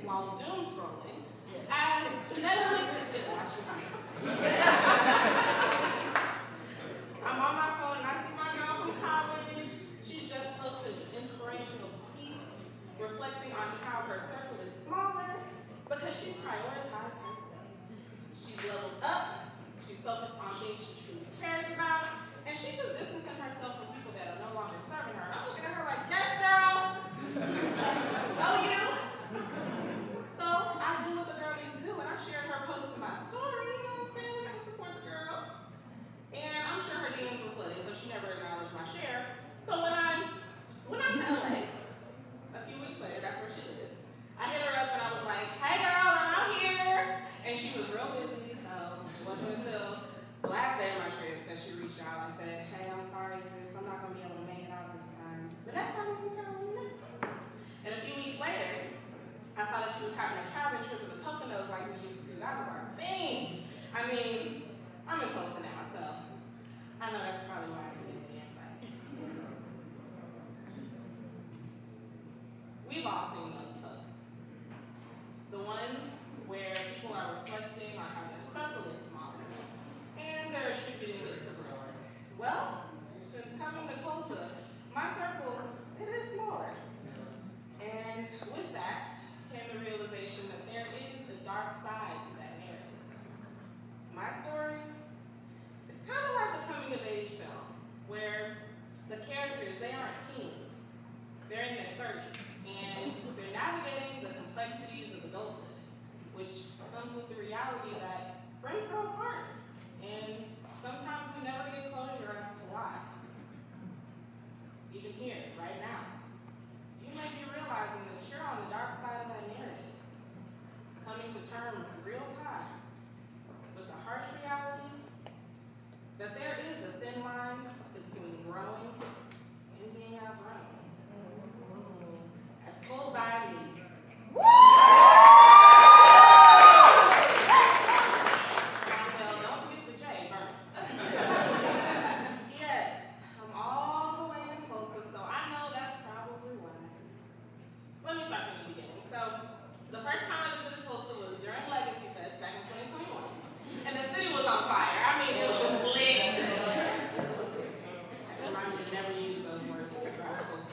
while doom scrolling as Netflix it watches me. I'm on my phone and I see my girl from college. She's just posted an inspirational piece reflecting on how her circle is smaller because she prioritized herself. She's leveled up, she's focused on things she truly cares about, and she just distancing herself from people that are no longer serving her. And I'm looking at her like, yes, girl. Oh, you. So I do what the girlies do, and I shared her post to my story. You know what I'm saying? We gotta support the girls. And I'm sure her DMs were flooded, so she never acknowledged my share. So when I went out to LA, a few weeks later, that's where she lives, I hit her up and I was like, hey girl, I'm out here. And she was real busy, so it wasn't until the last day of my trip that she reached out and said, hey, I'm sorry sis, I'm not gonna be able to make it out this time. But next time we can tell you. And a few weeks later, I saw that she was having a cabin trip with the Poconos like we used to. I was like, dang. I mean, I'm in Tulsa now, so I know that's probably why I didn't get the invite. We've all seen those posts. The ones where people are reflecting on how their circle is smaller, and they're attributing it to growth. Well, since coming to Tulsa, my circle, it is smaller. And with that came the realization that there is a dark side to that narrative. My story, it's kind of like a coming-of-age film, where the characters, they aren't teens. They're in their 30s, and they're navigating the complexities of adulthood, which comes with the reality that friends grow apart, and sometimes we never get closure as to why. Even here, right now, you may be realizing that you're on the dark side of that narrative, coming to terms real time with the harsh reality that there is a thin line between growing and being outgrown. As told by me. Vondell, don't forget the J, burns. Yes, I'm all the way in Tulsa, so I know that's probably why. Let me start from the beginning. So, the first time I visited Tulsa was during Legacy Fest back in 2021, and the city was on fire. I mean, it was lit. I remind me to never use those words to describe Tulsa.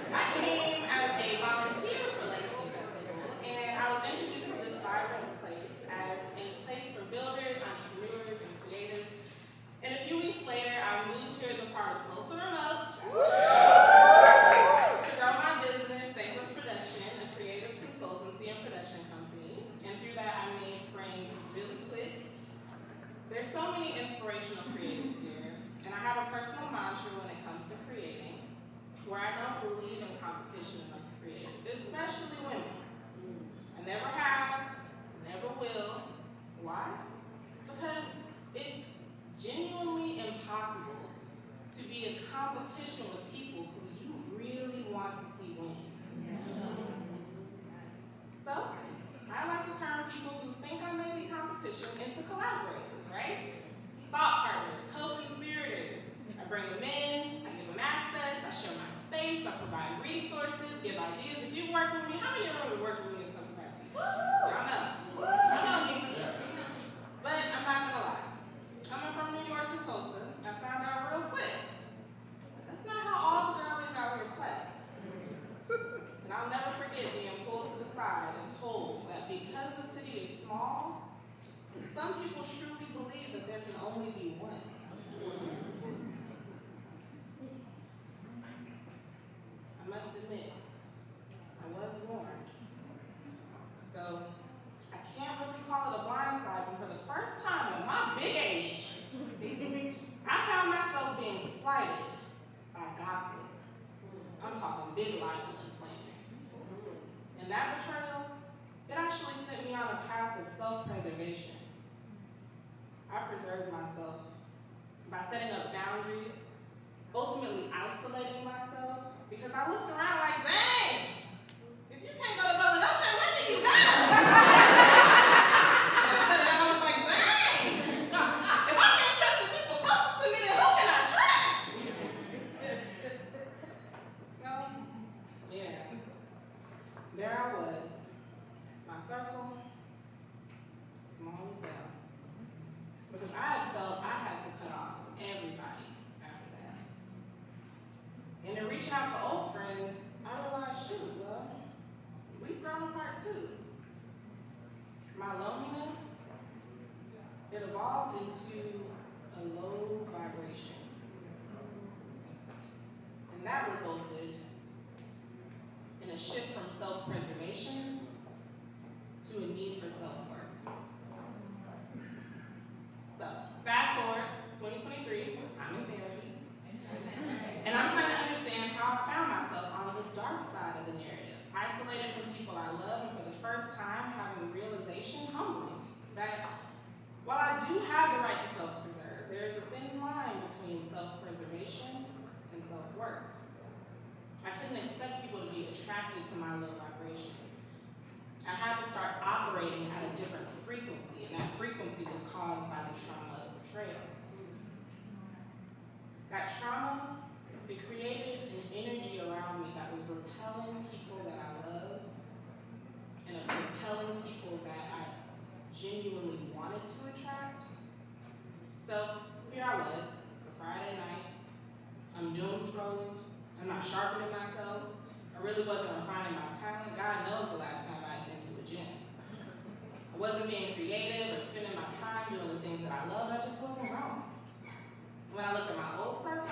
I came as a volunteer for Legacy Festival, and I was introduced to this vibrant place as a place for builders, entrepreneurs, and creatives. And a few weeks later, I moved here as a part of Tulsa Remote to grow my business, Thankless Production, a creative consultancy and production company. And through that, I made friends really quick. There's so many inspirational creatives here, and I have a personal mantra when it comes to creating, where I don't believe in competition amongst creatives, especially women. I never have, never will. Why? Because it's genuinely impossible to be in competition with people who you really want to see win. So, I like to turn people who think I may be competition into collaborators, right? Thought partners, co-conspirators. I bring them in, I give them access, I share my space, I provide resources, give ideas. If you've worked with me, how many of you have worked with me in some capacity? Y'all know. Y'all know me. But I'm not gonna lie. Coming from New York to Tulsa, I found out real quick. That's not how all the girlies out here play. And I'll never forget being pulled to the side and told that because the city is small, some people truly believe that there can only be one. I must admit, I was warned. So, I can't really call it a blindside, but for the first time at my big age, I found myself being slighted by gossip. I'm talking big libel and slander. And that betrayal, it actually sent me on a path of self-preservation. I preserved myself by setting up boundaries, ultimately isolating myself, because I looked around like, dang, if you can't go to Vondell J, where can you go? And I said that, I was like, dang, if I can't trust the people closest to me, then who can I trust? So, yeah, reaching out to old friends, I realized, shoot, well, we've grown apart too. My loneliness, it evolved into a low vibration. And that resulted in a shift from self-preservation to a need for self-work. So, fast forward, 2023, I'm in therapy. And I'm trying to understand how I found myself on the dark side of the narrative, isolated from people I love, and for the first time having a realization humbling that while I do have the right to self-preserve, there is a thin line between self-preservation and self-work. I couldn't expect people to be attracted to my low vibration. I had to start operating at a different frequency, and that frequency was caused by the trauma of betrayal. That trauma, it created an energy around me that was repelling people that I love and repelling people that I genuinely wanted to attract. So here I was, it's a Friday night, I'm doom scrolling, I'm not sharpening myself, I really wasn't refining my talent. God knows the last time I'd been to a gym. I wasn't being creative or spending my time doing the things that I love, I just wasn't wrong. When I looked at my old circle,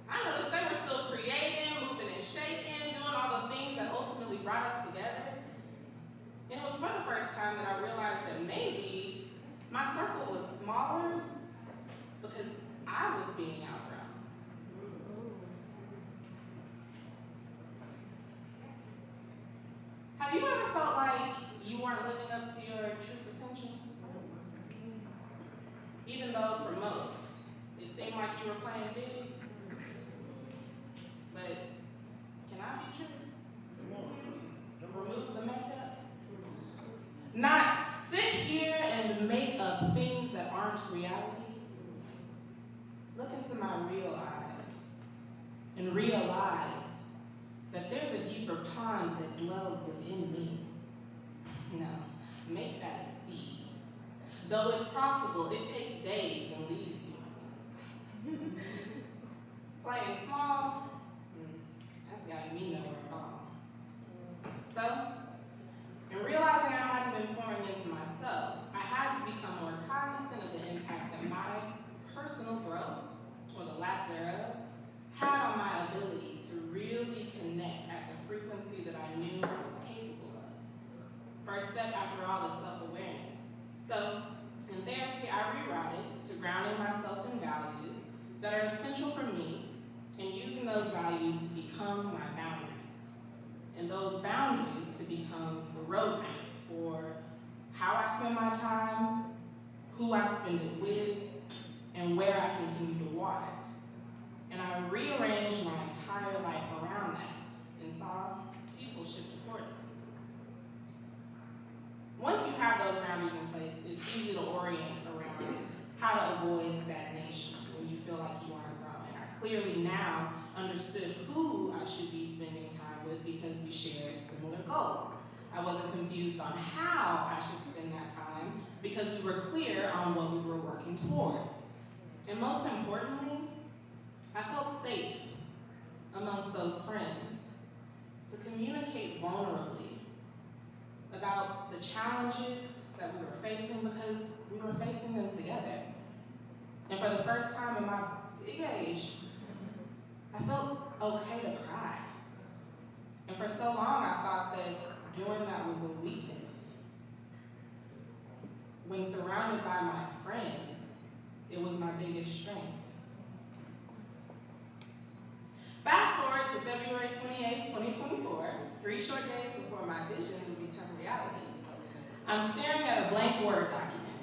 I noticed they were still creating, moving and shaking, doing all the things that ultimately brought us together. And it was for the first time that I realized that maybe my circle was smaller because I was being outgrown. Have you ever felt like you weren't living up to your true potential? Even though for most, it seemed like you were playing big. But can I be true? Remove the makeup? Not sit here and make up things that aren't reality. Look into my real eyes and realize that there's a deeper pond that dwells within me. No, make that a seed. Though it's crossable, it takes days and leaves you. Playing small, that's gotten me nowhere at all. So, in realizing I hadn't been pouring into myself, I had to become more cognizant of the impact that my personal growth, or the lack thereof, had on my ability to really connect at the frequency that I knew I was capable of. First step, after all, is self-awareness. So, in therapy, I rerouted to grounding myself in values that are essential for me and using those values to become my boundaries. And those boundaries to become the roadmap for how I spend my time, who I spend it with, and where I continue to water. And I rearranged my entire life around that and saw people shift accordingly. Once you have those boundaries in place, it's easy to orient around how to avoid stagnation when you feel like you aren't growing. I clearly now understood who I should be spending time with because we shared similar goals. I wasn't confused on how I should spend that time because we were clear on what we were working towards. And most importantly, I felt safe amongst those friends to communicate vulnerably about the challenges that we were facing because we were facing them together. And for the first time in my big age, I felt okay to cry. And for so long, I thought that doing that was a weakness. When surrounded by my friends, it was my biggest strength. Fast forward to February 28, 2024, 3 short days before my vision would become reality. I'm staring at a blank Word document.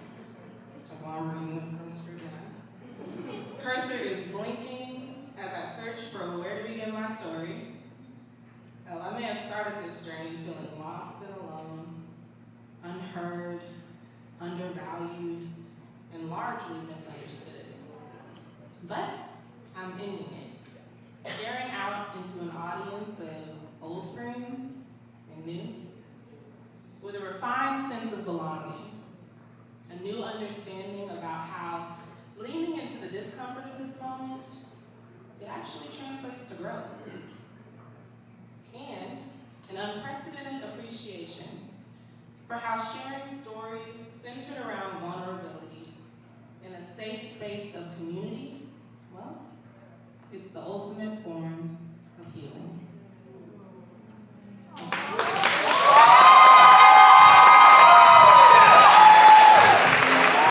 That's why I'm reading from the screen now. Cursor is blinking as I search for where to begin my story. I may have started this journey feeling lost and alone, unheard, undervalued, and largely misunderstood. But I'm ending it, staring out into an audience of old friends and new, with a refined sense of belonging, a new understanding about how leaning into the discomfort of this moment it actually translates to growth. And an unprecedented appreciation for how sharing stories centered around vulnerability in a safe space of community